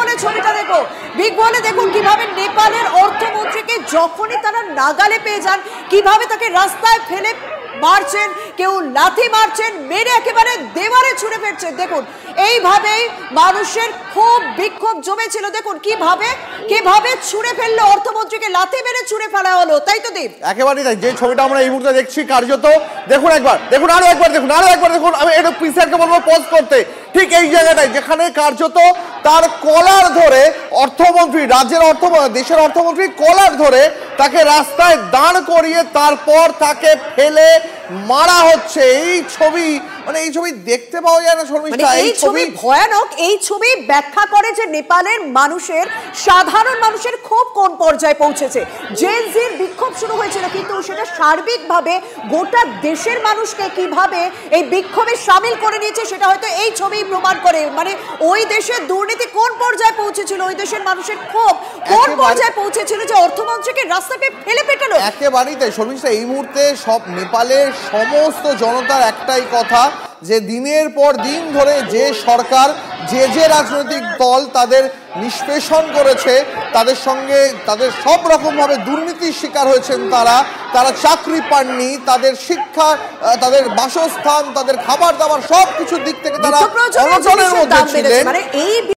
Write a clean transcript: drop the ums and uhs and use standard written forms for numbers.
বলে ছবিটা দেখো, বিগ বলে দেখুন কিভাবে নেপালের অর্থমন্ত্রীকে যখনই তারা নাগালে পেয়ে যান কিভাবে তাকে রাস্তায় ফেলে মারছেন, কেউ লাথি মারছেন, মেরে একেবারে দেওয়ালে ছুঁড়ে ফেলছেন। দেখুন এইভাবেই মানুষের খুব বিক্ষোভ জমেছিল। দেখুন কিভাবে ছুঁড়ে ফেললো অর্থমন্ত্রীকে, লাথি মেরে ছুঁড়ে ফেলা হলো, তাই তো দীপ? একেবারেই তাই। যে ছবিটা আমরা এই মুহূর্তে দেখছি কার্যত দেখুন, একবার দেখুন, আরো একবার দেখুন, আরো একবার দেখুন। আমি একটু পিসারকে বলবো পজ করতে, ঠিক এই জায়গাটায় যেখানে কার্যত তার কলার ধরে অর্থমন্ত্রী, রাজ্যের দেশের অর্থমন্ত্রী কলার ধরে তাকে রাস্তায় দাঁড় করিয়ে তারপর তাকে ফেলে মারা হচ্ছে। এই ছবি মানে এই ছবি দেখতে পাওয়া যায় না শর্মিষ্ঠা। এই ছবি ভয়ানক। এই ছবি ব্যাখ্যা করে যে নেপালের মানুষের, সাধারণ মানুষের ক্ষোভ কোন পর্যায়ে পৌঁছেছে। জেনজির বিক্ষোভ শুরু হয়েছিল কিন্তু সেটা সার্বিকভাবে গোটা দেশের মানুষকে কিভাবে এই বিক্ষোভে সামিল করে নিয়েছে সেটা হয়তো এই ছবি প্রমাণ করে। মানে ওই দেশের দুর্নীতি কোন পর্যায়ে পৌঁছেছিল, ওই দেশের মানুষের ক্ষোভ কোন পর্যায়ে পৌঁছেছিল যে অর্থমন্ত্রীকে রাস্তাকে ফেলে পেটালো। একেবারেই তাই শর্মিষ্ঠা। এই মুহূর্তে সব নেপালের সমস্ত জনতার একটাই কথা যে দিনের পর দিন ধরে যে সরকার, যে রাজনৈতিক দল তাদের নিষ্পেষণ করেছে, তাদের সঙ্গে তাদের সব রকম ভাবে দুর্নীতির শিকার হয়েছেন, তারা চাকরি পাননি, তাদের শিক্ষা, তাদের বাসস্থান, তাদের খাবার দাবার সব কিছুর দিক থেকে তারা অনটনের মধ্যে ছিলেন।